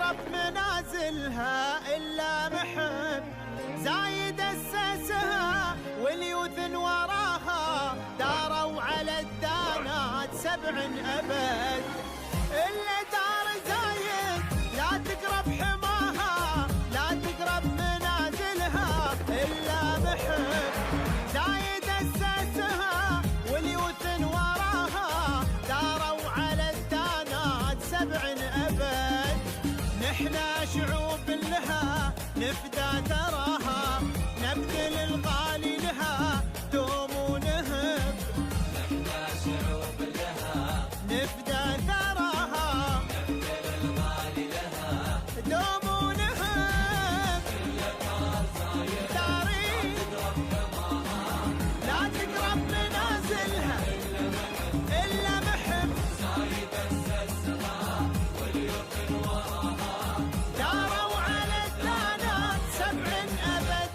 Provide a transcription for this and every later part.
تقرب منازلها إلا محب، زايد أسسها واليوث وراها، داروا على الدانات 7 أبد. إلا دار زايد لا تقرب حماها، لا تقرب منازلها إلا محب، زايد أسسها واليوث وراها، داروا على الدانات 7 أبد. نحنا شعوب لها نفدى تراها، نبذل الغالي لها دوم ونهب. نحنا شعوب لها نفدى ثراها، نبذل الغالي لها دوم ونهب. تاريخ لا تقرب منازلها إلا محب، زايد أسسها واليوم وراها، داروا على الدانات 7 أبد.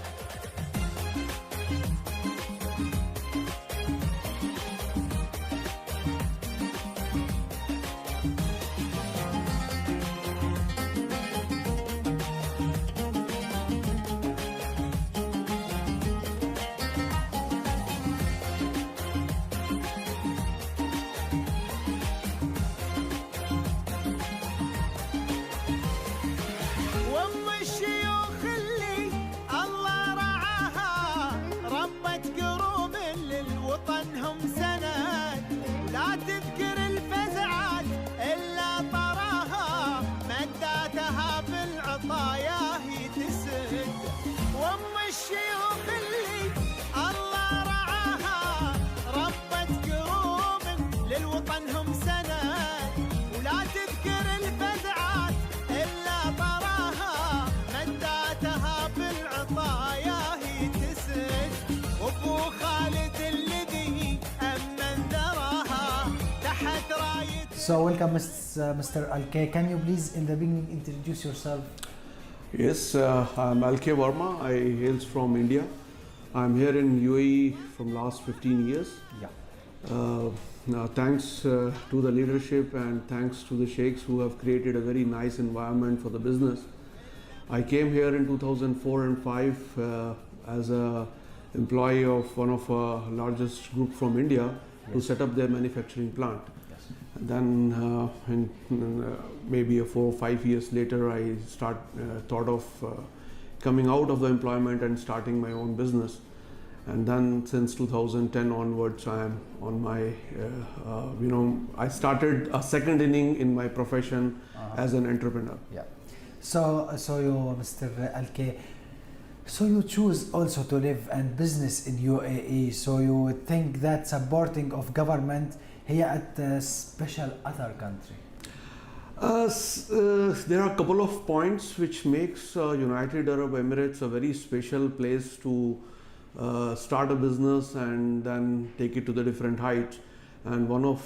وام الشيوخ اللي الله رعاها، ربت قروم للوطن هم سند، لا تذكر الفزعات إلا طراها، مداتها بالعطايا هي تسد. وام الشيوخ اللي الله رعاها، ربت قروم للوطن هم سند، ولا تذكر الفزعات إلا طراها، مداتها بالعطايا هي تسد. وابو خالد الذي أمن ذراها تحت راية. So welcome, Mr. Alke. Can you please, in the beginning, introduce yourself? Yes, I'm Alke Verma. I hails from India. I'm here in UAE from last 15 years. Yeah. Now, thanks to the leadership and thanks to the sheikhs who have created a very nice environment for the business. I came here in 2004 and 5 as a employee of one of largest group from India to set up their manufacturing plant. Yes. And then maybe 4 or 5 years later, I thought of coming out of the employment and starting my own business. And then since 2010 onwards, I am on my, I started a second inning in my profession as an entrepreneur. Yeah. So you, Mr. Alke, so you choose also to live and business in UAE. So you would think that supporting of government here at a special other country. There are a couple of points which makes United Arab Emirates a very special place to start a business and then take it to the different heights. And one of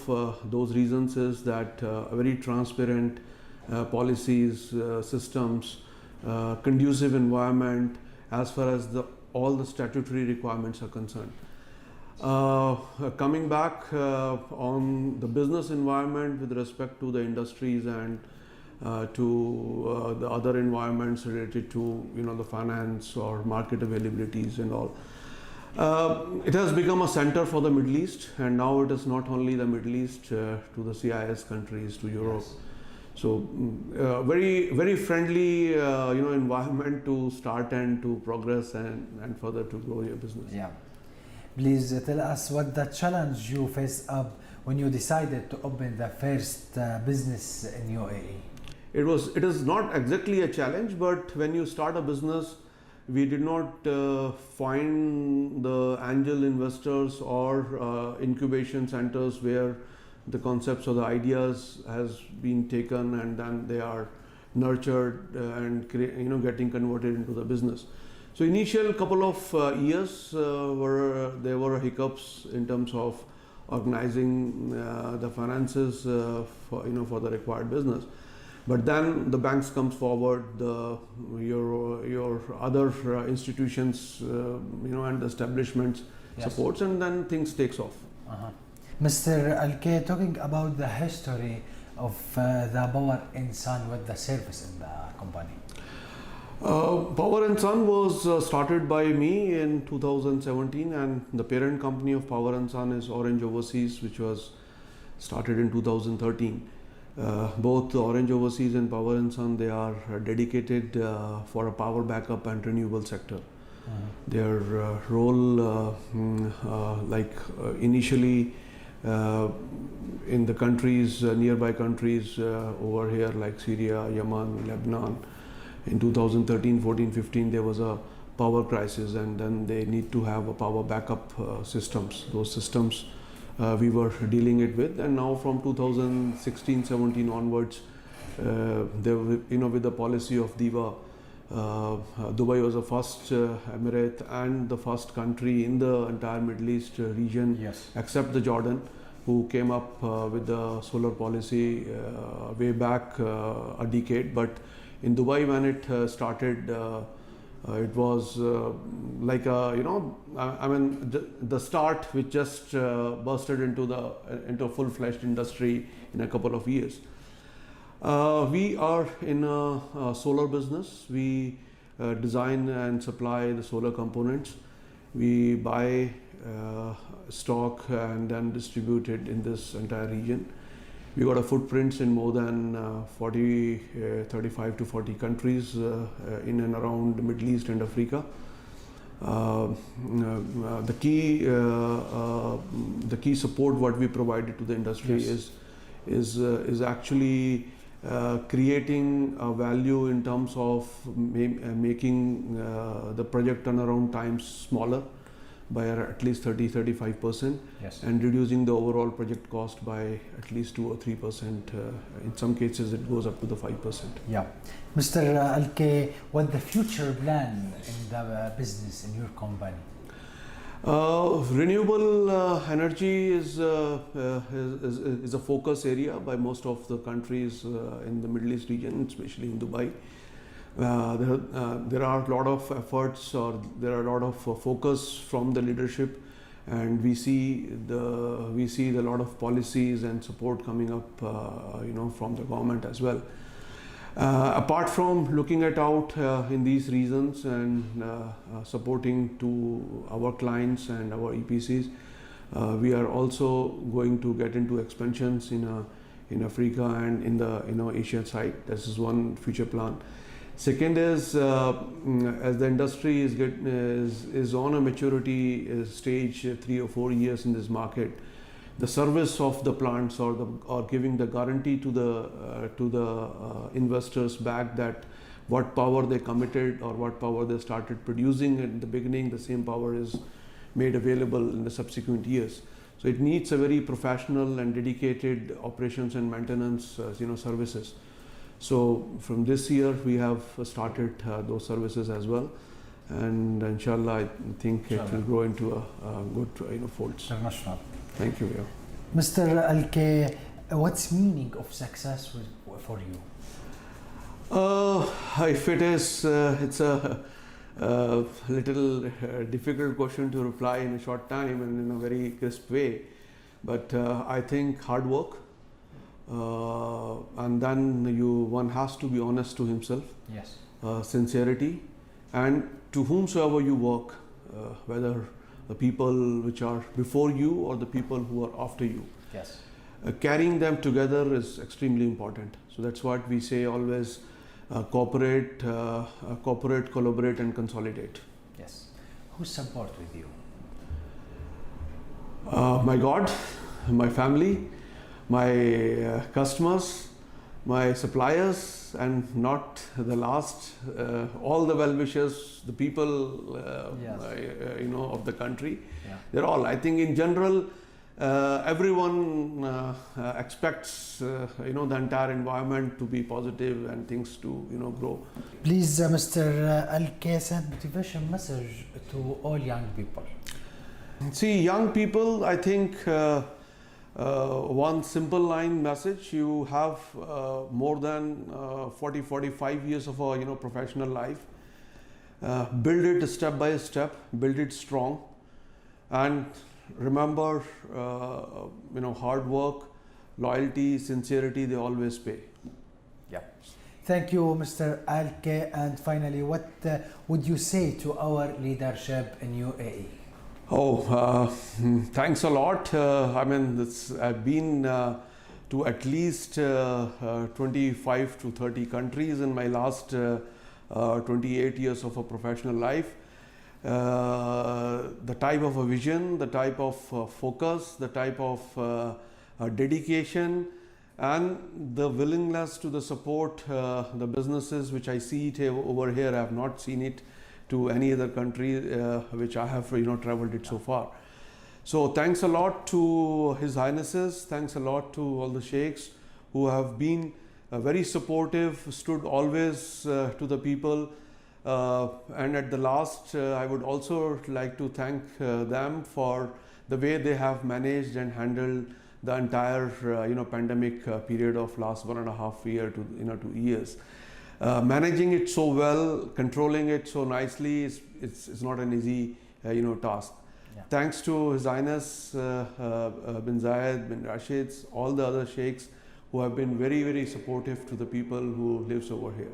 those reasons is that very transparent policies, systems, conducive environment as far as all the statutory requirements are concerned. Coming back on the business environment with respect to the industries and to the other environments related to the finance or market availabilities and all. It has become a center for the Middle East, and now it is not only the Middle East to the CIS countries, to Europe. Yes. So very, very friendly environment to start and to progress and further to grow your business. Yeah. Please tell us what the challenge you faced up when you decided to open the first business in UAE. It is not exactly a challenge, but when you start a business, we did not find the angel investors or incubation centers where the concepts or the ideas has been taken and then they are nurtured and getting converted into the business. So initial couple of years there were hiccups in terms of organizing the finances for the required business. But then the banks comes forward, your other institutions, and establishments supports, and then things takes off. Mr. Alke, talking about the history of the Power and Sun with the service in the company? Power and Sun was started by me in 2017, and the parent company of Power and Sun is Orange Overseas, which was started in 2013. Both Orange Overseas and Power and Sun, they are dedicated for a power backup and renewable sector. Their role, initially in the countries, nearby countries over here like Syria, Yemen, Lebanon. In 2013, 14, 15, there was a power crisis, and then they need to have a power backup systems. Those systems we were dealing it with, and now from 2016, 17 onwards, with the policy of DIVA, Dubai was the first emirate and the first country in the entire Middle East region, Yes. except the Jordan, who came up with the solar policy way back a decade. But in Dubai, when it started, it was like the start which just bursted into a full-fledged industry in a couple of years. We are in a solar business. We design and supply the solar components. We buy stock and then distribute it in this entire region. We got a footprints in more than 35 to 40 countries in and around the Middle East and Africa. The key support what we provided to the industry Yes. is actually creating a value in terms of making the project turnaround times smaller by at least 30-35%, Yes. and reducing the overall project cost by at least 2 or 3%. In some cases, it goes up to the 5%. Yeah. Mr. Alke, what the future plan in the business in your company? Renewable energy is a focus area by most of the countries in the Middle East region, especially in Dubai. There are a lot of efforts, or there are a lot of focus from the leadership, and we see a lot of policies and support coming up, from the government as well. Apart from looking out in these regions and supporting to our clients and our EPCs, we are also going to get into expansions in Africa and in the Asia side. This is one future plan. Second is, as the industry is on a maturity stage, 3 or 4 years in this market, the service of the plants or giving the guarantee to the investors back that what power they committed or what power they started producing in the beginning, the same power is made available in the subsequent years. So it needs a very professional and dedicated operations and maintenance, services. So from this year, we have started those services as well, and inshallah, I think it will grow into a good folds. International. Thank you. Yeah. Mr. Alke, what's meaning of success for you? If it is, it's a little difficult question to reply in a short time and in a very crisp way, but I think hard work. And then one has to be honest to himself, Yes. sincerity, and to whomsoever you work, whether the people which are before you or the people who are after you, Yes. carrying them together is extremely important. So that's what we say always: cooperate, collaborate, and consolidate. Yes. Who support with you? My God, my family, my customers, my suppliers, and not the last, all the well-wishers, the people, Yes. of the country. Yeah. They're all. I think in general, everyone expects, the entire environment to be positive and things to, grow. Please, Mr. Alke, send motivation message to all young people. See, young people, I think one simple line message: you have more than 40-45 years of a professional life. Build it step by step, build it strong, and remember hard work, loyalty, sincerity, they always pay. Yeah. Thank you, Mr. Alke. And finally, what would you say to our leadership in UAE? Oh, thanks a lot. I mean, I've been to at least 25 to 30 countries in my last 28 years of a professional life. The type of a vision, the type of focus, the type of dedication, and the willingness to the support the businesses which I see it over here. I have not seen it to any other country which I have traveled it so far. So thanks a lot to His Highnesses, thanks a lot to all the sheikhs who have been very supportive, stood always to the people, and at the last I would also like to thank them for the way they have managed and handled the entire pandemic period of last 1.5 year to 2 years. Managing it so well, controlling it so nicely, it's not an easy task. Yeah. Thanks to His Highness bin Zayed bin Rashid, all the other sheikhs who have been very, very supportive to the people who lives over here.